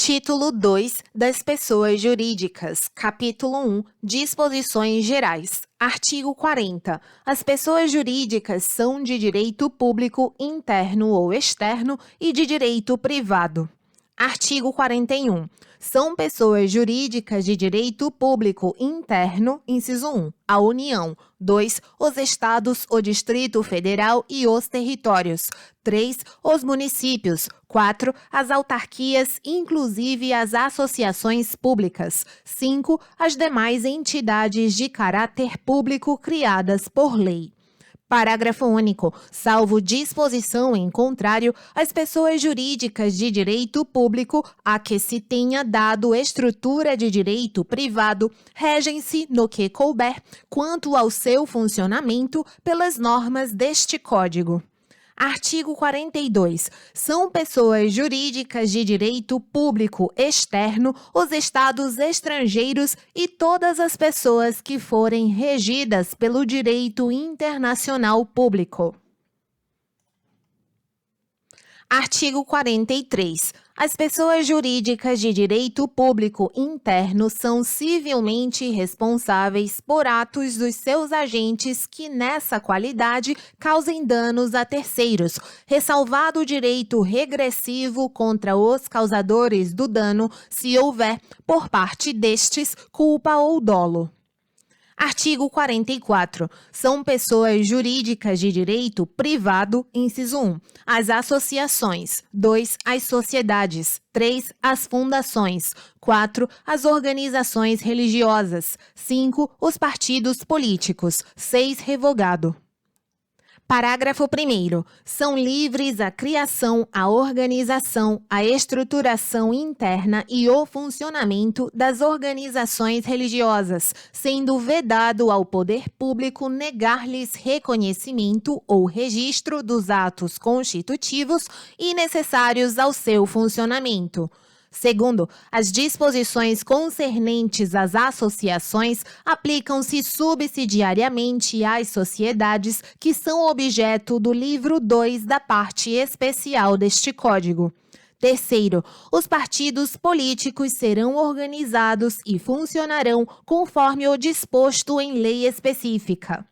Título 2 das Pessoas Jurídicas, Capítulo 1, Disposições Gerais. Artigo 40. As pessoas jurídicas são de direito público interno ou externo e de direito privado. Artigo 41. São pessoas jurídicas de direito público interno, inciso 1, a União. 2, os Estados, o Distrito Federal e os territórios. 3, os municípios. 4, as autarquias, inclusive as associações públicas. 5, as demais entidades de caráter público criadas por lei. Parágrafo único. Salvo disposição em contrário, as pessoas jurídicas de direito público a que se tenha dado estrutura de direito privado regem-se, no que couber, quanto ao seu funcionamento, pelas normas deste Código. Artigo 42. São pessoas jurídicas de direito público externo os estados estrangeiros e todas as pessoas que forem regidas pelo direito internacional público. Artigo 43. As pessoas jurídicas de direito público interno são civilmente responsáveis por atos dos seus agentes que, nessa qualidade, causem danos a terceiros, ressalvado o direito regressivo contra os causadores do dano, se houver, por parte destes, culpa ou dolo. Artigo 44. São pessoas jurídicas de direito privado, inciso 1, as associações. 2, as sociedades. 3, as fundações. 4, as organizações religiosas. 5, os partidos políticos. 6, revogado. Parágrafo 1º. São livres a criação, a organização, a estruturação interna e o funcionamento das organizações religiosas, sendo vedado ao poder público negar-lhes reconhecimento ou registro dos atos constitutivos e necessários ao seu funcionamento. Segundo, as disposições concernentes às associações aplicam-se subsidiariamente às sociedades que são objeto do livro 2 da parte especial deste Código. Terceiro, os partidos políticos serão organizados e funcionarão conforme o disposto em lei específica.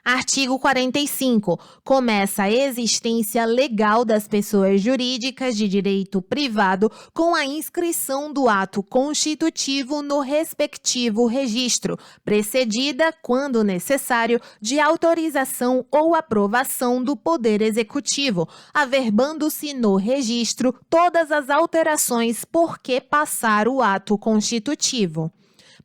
Artigo 45. Começa a existência legal das pessoas jurídicas de direito privado com a inscrição do ato constitutivo no respectivo registro, precedida, quando necessário, de autorização ou aprovação do Poder Executivo, averbando-se no registro todas as alterações por que passar o ato constitutivo.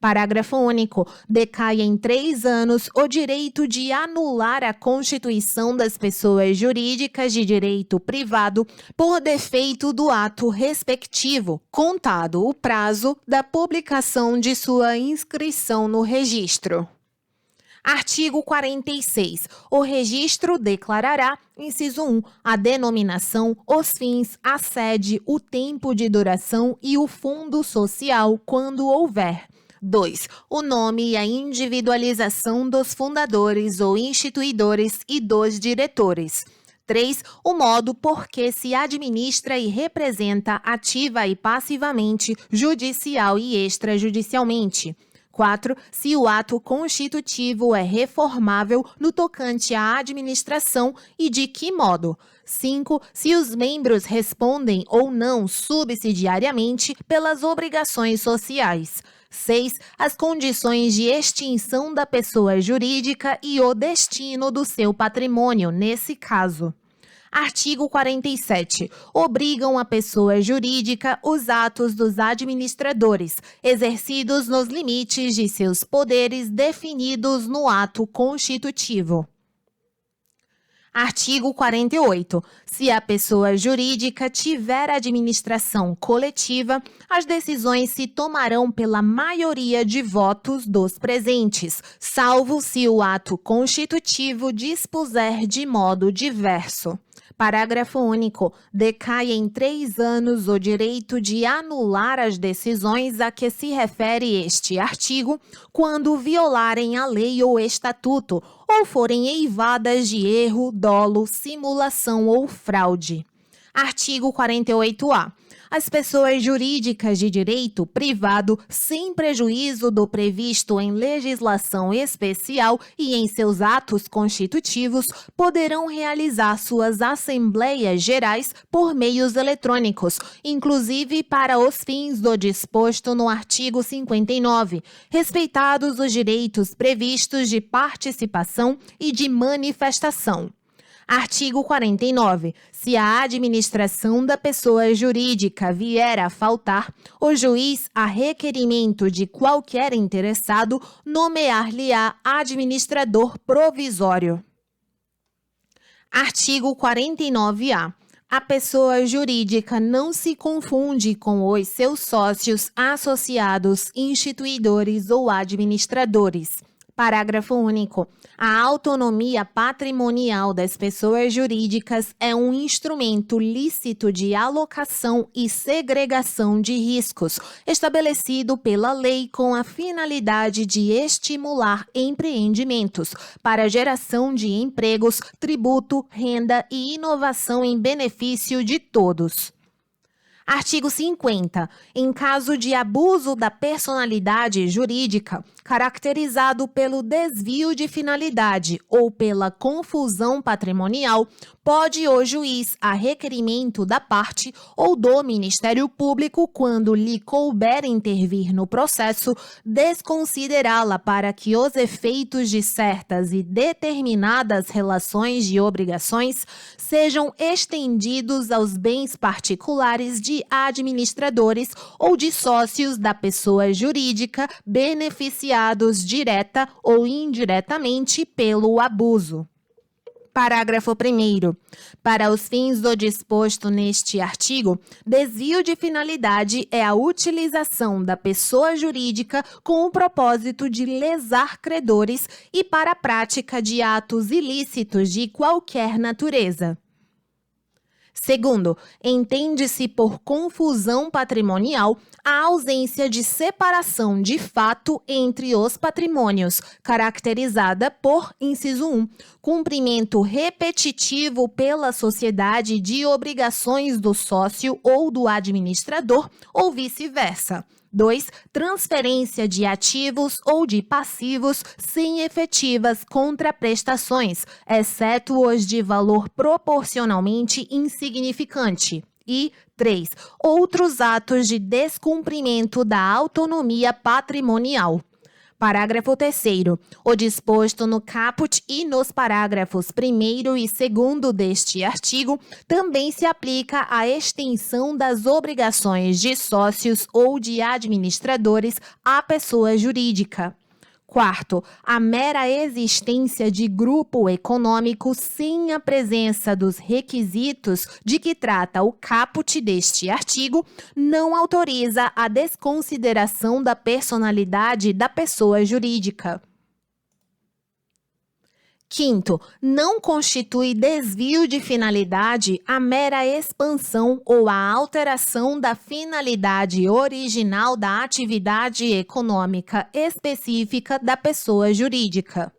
Parágrafo único. Decai em 3 anos o direito de anular a constituição das pessoas jurídicas de direito privado por defeito do ato respectivo, contado o prazo da publicação de sua inscrição no registro. Artigo 46. O registro declarará, inciso 1, a denominação, os fins, a sede, o tempo de duração e o fundo social, quando houver. 2. O nome e a individualização dos fundadores ou instituidores e dos diretores. 3. O modo por que se administra e representa ativa e passivamente, judicial e extrajudicialmente. 4. Se o ato constitutivo é reformável no tocante à administração e de que modo. 5. Se os membros respondem ou não subsidiariamente pelas obrigações sociais. 6. As condições de extinção da pessoa jurídica e o destino do seu patrimônio, nesse caso. Artigo 47. Obrigam a pessoa jurídica os atos dos administradores, exercidos nos limites de seus poderes definidos no ato constitutivo. Artigo 48. Se a pessoa jurídica tiver administração coletiva, as decisões se tomarão pela maioria de votos dos presentes, salvo se o ato constitutivo dispuser de modo diverso. Parágrafo único. Decai em 3 anos o direito de anular as decisões a que se refere este artigo, quando violarem a lei ou estatuto, ou forem eivadas de erro, dolo, simulação ou fraude. Artigo 48-A. as pessoas jurídicas de direito privado, sem prejuízo do previsto em legislação especial e em seus atos constitutivos, poderão realizar suas assembleias gerais por meios eletrônicos, inclusive para os fins do disposto no artigo 59, respeitados os direitos previstos de participação e de manifestação. Artigo 49. Se a administração da pessoa jurídica vier a faltar, o juiz, a requerimento de qualquer interessado, nomear-lhe-á administrador provisório. Artigo 49-A. A pessoa jurídica não se confunde com os seus sócios, associados, instituidores ou administradores. Parágrafo único. A autonomia patrimonial das pessoas jurídicas é um instrumento lícito de alocação e segregação de riscos, estabelecido pela lei com a finalidade de estimular empreendimentos para geração de empregos, tributo, renda e inovação em benefício de todos. Artigo 50. Em caso de abuso da personalidade jurídica, caracterizado pelo desvio de finalidade ou pela confusão patrimonial, pode o juiz, a requerimento da parte ou do Ministério Público, quando lhe couber intervir no processo, desconsiderá-la para que os efeitos de certas e determinadas relações de obrigações sejam estendidos aos bens particulares de administradores ou de sócios da pessoa jurídica beneficiados direta ou indiretamente pelo abuso. Parágrafo 1º. Para os fins do disposto neste artigo, desvio de finalidade é a utilização da pessoa jurídica com o propósito de lesar credores e para a prática de atos ilícitos de qualquer natureza. Segundo, entende-se por confusão patrimonial a ausência de separação de fato entre os patrimônios, caracterizada por, inciso 1, cumprimento repetitivo pela sociedade de obrigações do sócio ou do administrador, ou vice-versa. 2. Transferência de ativos ou de passivos sem efetivas contraprestações, exceto os de valor proporcionalmente insignificante. E 3. Outros atos de descumprimento da autonomia patrimonial. Parágrafo 3º. O disposto no caput e nos parágrafos 1º e 2º deste artigo também se aplica à extensão das obrigações de sócios ou de administradores à pessoa jurídica. Quarto, a mera existência de grupo econômico sem a presença dos requisitos de que trata o caput deste artigo não autoriza a desconsideração da personalidade da pessoa jurídica. Quinto, não constitui desvio de finalidade a mera expansão ou a alteração da finalidade original da atividade econômica específica da pessoa jurídica.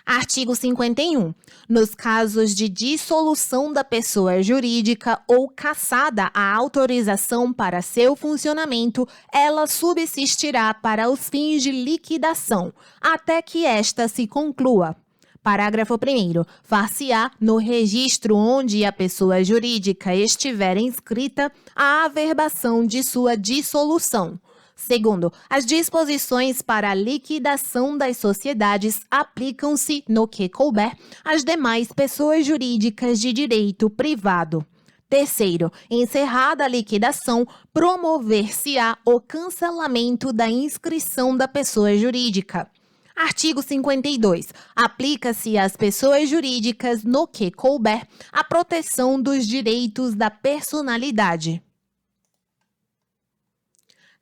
Artigo 51. Nos casos de dissolução da pessoa jurídica ou cassada a autorização para seu funcionamento, ela subsistirá para os fins de liquidação, até que esta se conclua. Parágrafo 1º. Far-se-á, no registro onde a pessoa jurídica estiver inscrita, a averbação de sua dissolução. Segundo, as disposições para a liquidação das sociedades aplicam-se, no que couber, às demais pessoas jurídicas de direito privado. Terceiro, encerrada a liquidação, promover-se-á o cancelamento da inscrição da pessoa jurídica. Artigo 52. Aplica-se às pessoas jurídicas, no que couber, a proteção dos direitos da personalidade.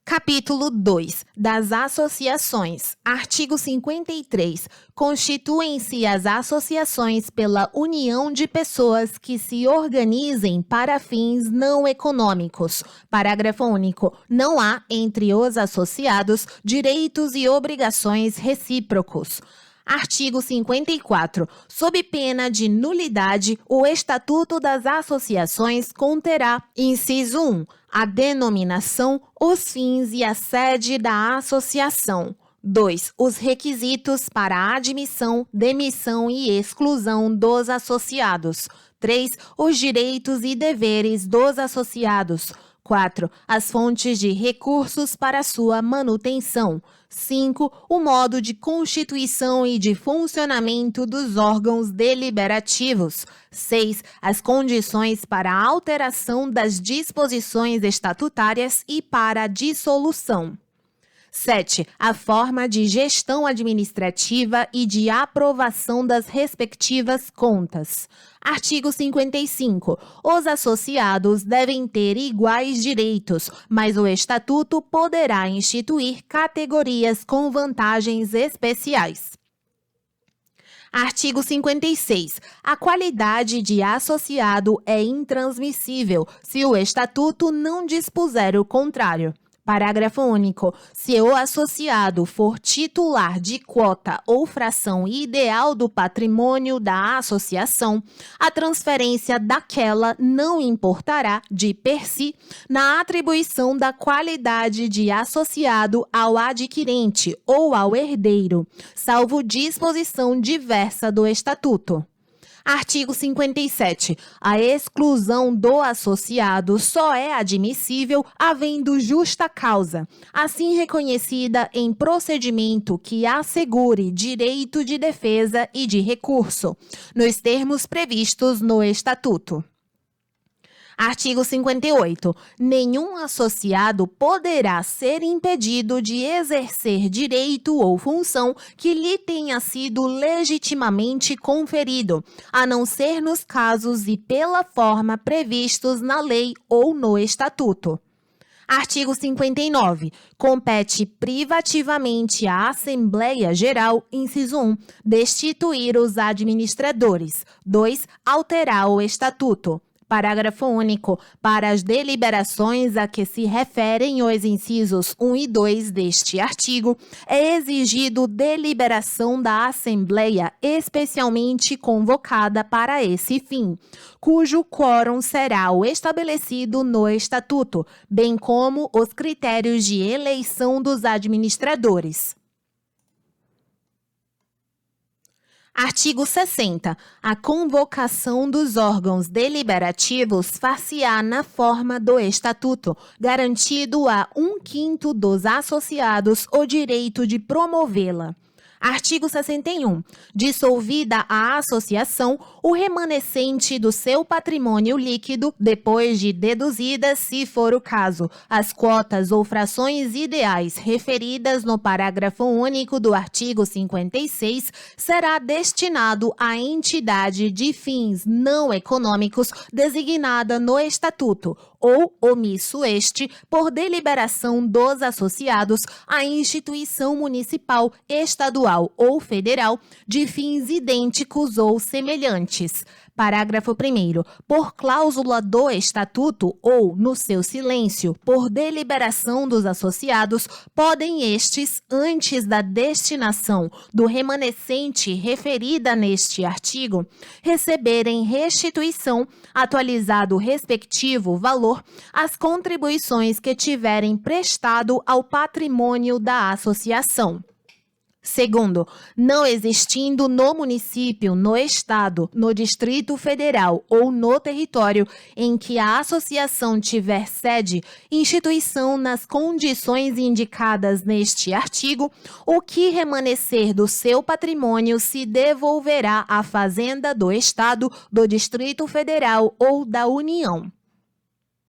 Capítulo 2. Das associações. Artigo 53. Constituem-se as associações pela união de pessoas que se organizem para fins não econômicos. Parágrafo único. Não há, entre os associados, direitos e obrigações recíprocos. Artigo 54. Sob pena de nulidade, o Estatuto das Associações conterá, inciso 1, a denominação, os fins e a sede da associação. 2. Os requisitos para a admissão, demissão e exclusão dos associados. 3. Os direitos e deveres dos associados. 4. As fontes de recursos para sua manutenção. 5. O modo de constituição e de funcionamento dos órgãos deliberativos. 6. As condições para a alteração das disposições estatutárias e para a dissolução. 7. A forma de gestão administrativa e de aprovação das respectivas contas. Artigo 55. Os associados devem ter iguais direitos, mas o Estatuto poderá instituir categorias com vantagens especiais. Artigo 56. A qualidade de associado é intransmissível se o Estatuto não dispuser o contrário. Parágrafo único. Se o associado for titular de quota ou fração ideal do patrimônio da associação, a transferência daquela não importará, de per si, na atribuição da qualidade de associado ao adquirente ou ao herdeiro, salvo disposição diversa do Estatuto. Artigo 57. A exclusão do associado só é admissível havendo justa causa, assim reconhecida em procedimento que assegure direito de defesa e de recurso, nos termos previstos no Estatuto. Artigo 58. Nenhum associado poderá ser impedido de exercer direito ou função que lhe tenha sido legitimamente conferido, a não ser nos casos e pela forma previstos na lei ou no Estatuto. Artigo 59. Compete privativamente à Assembleia Geral, inciso 1, destituir os administradores. 2. Alterar o Estatuto. Parágrafo único. Para as deliberações a que se referem os incisos 1 e 2 deste artigo, é exigido deliberação da Assembleia especialmente convocada para esse fim, cujo quórum será o estabelecido no Estatuto, bem como os critérios de eleição dos administradores. Artigo 60. A convocação dos órgãos deliberativos far-se-á na forma do Estatuto, garantido a 1/5 dos associados o direito de promovê-la. Artigo 61. Dissolvida a associação, o remanescente do seu patrimônio líquido, depois de deduzidas, se for o caso, as quotas ou frações ideais referidas no parágrafo único do artigo 56, será destinado à entidade de fins não econômicos designada no Estatuto, ou omisso este, por deliberação dos associados, à instituição municipal, estadual ou federal de fins idênticos ou semelhantes. Parágrafo 1º. Por cláusula do Estatuto ou, no seu silêncio, por deliberação dos associados, podem estes, antes da destinação do remanescente referida neste artigo, receberem restituição, atualizado o respectivo valor, as contribuições que tiverem prestado ao patrimônio da associação. Segundo, não existindo no município, no estado, no Distrito Federal ou no território em que a associação tiver sede, instituição nas condições indicadas neste artigo, o que remanescer do seu patrimônio se devolverá à Fazenda do Estado, do Distrito Federal ou da União.